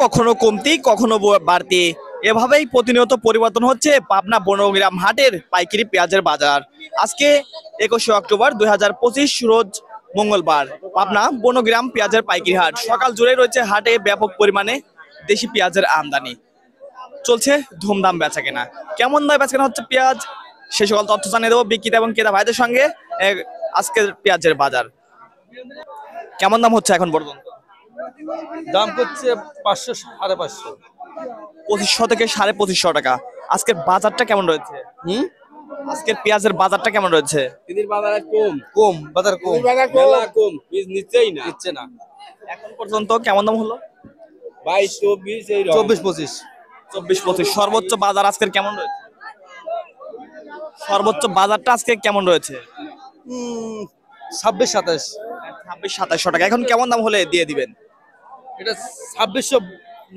কখনো কমতি কখনো বাড়তি, এভাবেই প্রতিনিয়ত পরিবর্তন হচ্ছে পাবনা বনগ্রাম হাটের পাইকারি পেঁয়াজের বাজার। আজকে 21শে অক্টোবর 2025 রোজ মঙ্গলবার। পাবনা বনগ্রাম পেঁয়াজের পাইকারি হাট সকাল জুড়ে রয়েছে। হাটে ব্যাপক পরিমাণে দেশি পেঁয়াজের আমদানি চলছে, ধুমধাম বেচা কেনা। কেমন দামে বেচা কেনা হচ্ছে পেঁয়াজ, সে সকল তথ্য জানিয়ে দেবো বিক্রেতা এবং ক্রেতা ভাইদের সঙ্গে। আজকের পেঁয়াজের বাজার কেমন দাম হচ্ছে এখন পর্যন্ত? দাম হচ্ছে 500 550। 2500 থেকে 2550 টাকা। আজকের বাজারটা কেমন রয়েছে? আজকের পেঁয়াজের বাজারটা কেমন রয়েছে? এদের বাজার কম বাজার কম মেলা কম, বীজ নিচ্ছেই না, নিচ্ছে না। এখন পর্যন্ত কেমন দাম হলো? 22 24 এই 24 25 24-25 সর্বোচ্চ বাজার আজকের কেমন রয়েছে? সর্বোচ্চ বাজারটা আজকে কেমন রয়েছে? 26 27। 26-2700 টাকা। এখন কেমন দাম হলে দিয়ে দিবেন? এটা 2600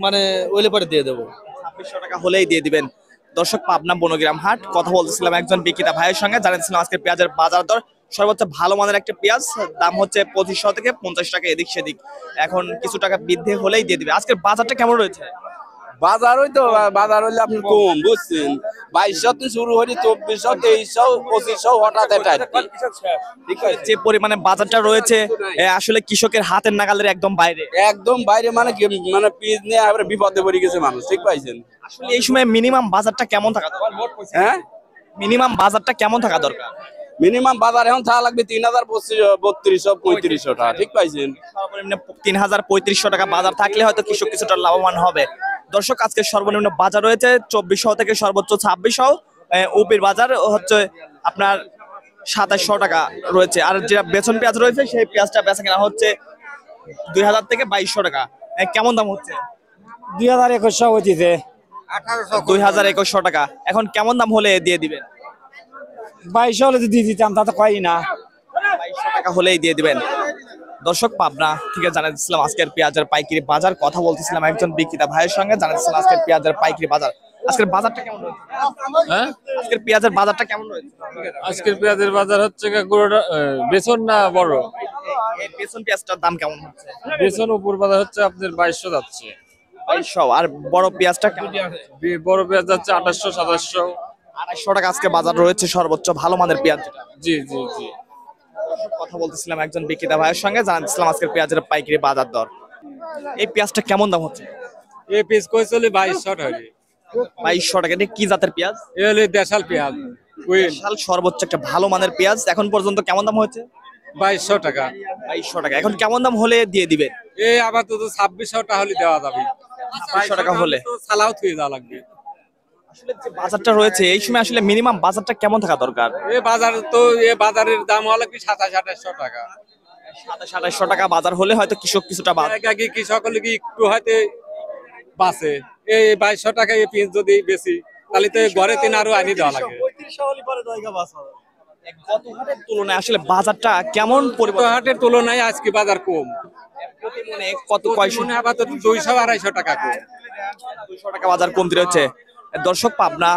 মানে ওইলে পরে দিয়ে দেবো। 2600 টাকা হলেই দিয়ে দিবেন। দর্শক, পাবনা বনগ্রাম হাট, কথা বলতেছিলাম একজন বিক্রেতা ভাইয়ের সঙ্গে, জানাচ্ছিলাম আজকে পেঁয়াজের বাজার দর। সর্বোচ্চ ভালো মানের একটা পেঁয়াজ দাম হচ্ছে 2500 থেকে 50 টাকা এদিক সেদিক। এখন কিছু টাকা বৃদ্ধি হলেই দিয়ে দিবে। আজকের বাজারটা কেমন রয়েছে? বাজার ওই তো বাজার হইলে আপনি কম বুঝছেন, 2200 থেকে শুরু হয়ে 2400 2300 2500 হঠাৎ এটা ঠিক আছে। যে পরিমাণে বাজারটা রয়েছে আসলে কৃষকের হাতের নাগালের একদম বাইরে। একদম বাইরে, মানে কি মানে পিস নিয়ে আবার বিপদে পড়ে গেছে মানুষ, ঠিক পাইছেন। আসলে এই সময় মিনিমাম বাজারটা কেমন থাকা দরকার? হ্যাঁ, মিনিমাম বাজারটা কেমন থাকা দরকার? মিনিমাম বাজার এখন থাকা লাগবে 3200 3500 টাকা, ঠিক পাইছেন। সর্বনিম্ন 3035 টাকা বাজার থাকলে হয়তো কৃষক কিছুটা লাভবান হবে। দর্শক, আজকে সর্বনিম্ন বাজার রয়েছে 2400 থেকে সর্বোচ্চ 2600। উপির বাজার হচ্ছে আপনার 2700 টাকা রয়েছে। আর যেটা বেচন পেঁয়াজ রয়েছে সেই পেঁয়াজটা বেচা কেনা হচ্ছে 2000 থেকে 2200 টাকা। কেমন দাম হচ্ছে? 2100 হইতেছে। 2100 টাকা। এখন কেমন দাম হলে দিয়ে দিবেন? 2200 হলে তো দিয়ে দিতাম, তা তো কয়ই না। 2200 টাকা হলেই দিয়ে দিবেন। দর্শক, পাবনা থেকে জানাচ্ছিলাম আজকের পেঁয়াজের পাইকারি বাজার। কথা বলতেছিলাম একজন বিক্রেতা ভাইয়ের সঙ্গে, জানাচ্ছিলাম আজকের পেঁয়াজের পাইকারি বাজার। আজকের বাজারটা কেমন রয়েছে? হ্যাঁ, আজকের পেঁয়াজের বাজারটা কেমন রয়েছে? আজকের পেঁয়াজের বাজার হচ্ছে গুঁড়োটা বেসন না বড়? এই বেসন পেঁয়াজটার দাম কেমন হচ্ছে? বেসন উপর বাজার হচ্ছে আপনার 2200 যাচ্ছে। 2200। আর বড় পেঁয়াজটা কেমন? বড় পেঁয়াজ যাচ্ছে 2800 2700। 250 টাকা আজকে বাজার রয়েছে সর্বোচ্চ ভালো মানের পেঁয়াজ যেটা। জি জি জি। কথা বলতেছিলাম একজন বিক্রেতা ভাইয়ের সঙ্গে, জানাচ্ছিলাম আজকের পেঁয়াজের পাইকারি বাজার দর। এই পেঁয়াজটা কেমন দাম হচ্ছে? এই পিস কই চলে 2200 টাকা। 2200 টাকা। এটা কি জাতের পেঁয়াজ? এই হলো দেশাল পেঁয়াজ কুইন, বিশাল সর্বোচ্চ একটা ভালো মানের পেঁয়াজ। এখন পর্যন্ত কেমন দাম হয়েছে? 2200 টাকা। 2200 টাকা। এখন কেমন দাম হলে দিয়ে দিবেন? এই আপাতত 2600 টাকা হলে দেওয়া যাবে। 2200 টাকা হলে সালাও থুয়ে দেওয়া লাগবে। আসলে যে বাজারটা রয়েছে এই সময় আসলে মিনিমাম বাজারটা কেমন থাকা দরকার? এই বাজার তো এই বাজারের দাম হলো কি 27 2800 টাকা। 2700-2800 টাকা বাজার হলে হয়তো কৃষক কিছুটা বাদ। কি সকলে কি একটু হয়তো বাঁচে। এই 2200 টাকা এই পিস যদি বেশি তাহলে তো ঘরে তিন আরো আনি দেওয়া লাগে। গত হাটের তুলনায় আসলে বাজারটা কেমন তো পরিবর্তন? হাটের তুলনায় আজকে বাজার কম। কত কয়শো মনে আপাতত 200 250 টাকা কম। 200 টাকা বাজার কমতি রয়েছে। দর্শক, পাবনা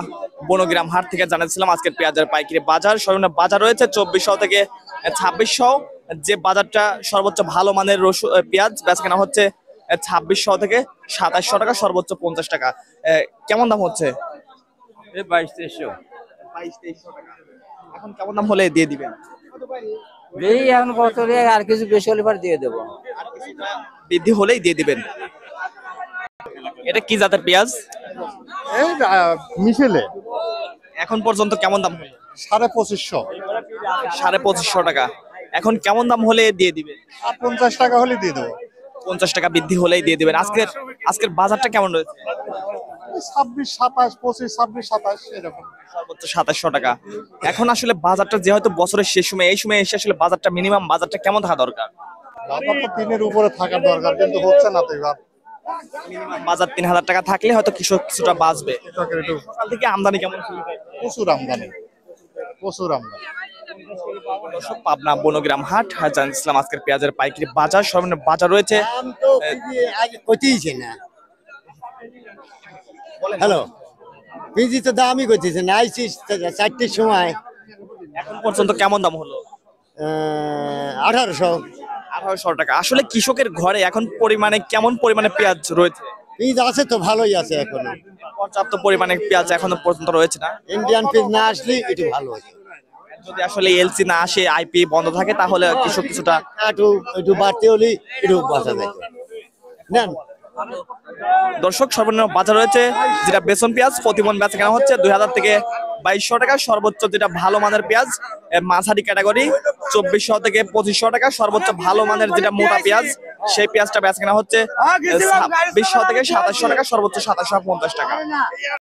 বনগ্রাম হাট থেকে জানাচ্ছিলাম আজকের পেঁয়াজের পাইকারি বাজার। সর্বনিম্ন বাজার রয়েছে 2400 থেকে 2600। যে বাজারটা সর্বোচ্চ ভালো মানের পেঁয়াজ বেচা কেনা হচ্ছে 2600 থেকে 2700 টাকা, সর্বোচ্চ 50 টাকা। কেমন দাম হচ্ছে? 2200 টাকা। এখন কেমন দাম হলে দিয়ে দিবেন? এই এখন কত রে, আর কিছু বেশি হলে পরে দিয়ে দেবো। বৃদ্ধি হলেই দিয়ে দিবেন। এটা কি জাতের পেঁয়াজ? এই মিশেলে এখন পর্যন্ত কেমন দাম হলো? 2550। 2550 টাকা। এখন কেমন দাম হলে দিয়ে দিবেন? 50 টাকা হলে দিয়ে দেবো। 50 টাকা বৃদ্ধি হলেই দিয়ে দিবেন। আজকের বাজারটা কেমন রয়েছে? 26 27 25 26 27 এরকম। সর্বোচ্চ 2700 টাকা। এখন আসলে বাজারটা যেহেতু বছরের শেষ সময়, এই সময় এসে আসলে বাজারটা মিনিমাম বাজারটা কেমন থাকা দরকার? বাজার তো 3-এর উপরে থাকার দরকার, কিন্তু হচ্ছে না তো এবার। মিনিমাম বাজার 3000 টাকা থাকলে হয়তো কৃষক কিছুটা বাঁচবে। কৃষকের একটু সকাল থেকে আমদানি কেমন ছিল? প্রচুর আমদানি, প্রচুর আমদানি। দর্শক, পাবনা বনগ্রাম হাট জানাচ্ছিলাম আজকের পেঁয়াজের পাইকারি বাজার। সর্বনিম্ন বাজার রয়েছে হ্যালো, পিজি তো দামই করতেছে না, আইসি 4টের সময়। এখন পর্যন্ত কেমন দাম হলো? 1800। 1800 টাকা। আসলে কৃষকের ঘরে এখন পরিমাণে কেমন পরিমাণে পেঁয়াজ রয়েছে? পিস আছে তো ভালোই আছে এখনো। পর্যাপ্ত পরিমাণে পেঁয়াজ এখনো পর্যন্ত রয়েছে না। ইন্ডিয়ান পিস না আসলে একটু ভালো হতো। যদি আসলে এলসি না আসে, আইপি বন্ধ থাকে, তাহলে কৃষক কিছুটা একটু একটু বাড়তে হলে একটু বাঁচা যেত। নেন দর্শক, সর্বনিম্ন বাজার রয়েছে যেটা বেসন পেঁয়াজ প্রতি মন বেচা কেনা হচ্ছে 2000 থেকে 2200 টাকা। সর্বোচ্চ যেটা ভালো মানের পেঁয়াজ মাঝারি ক্যাটাগরি 2400 থেকে 2500 টাকা। সর্বোচ্চ ভালো মানের যেটা মোটা পেঁয়াজ সেই পেঁয়াজটা বেচা কেনা হচ্ছে 2600 থেকে 2700 টাকা। সর্বোচ্চ 2750 টাকা।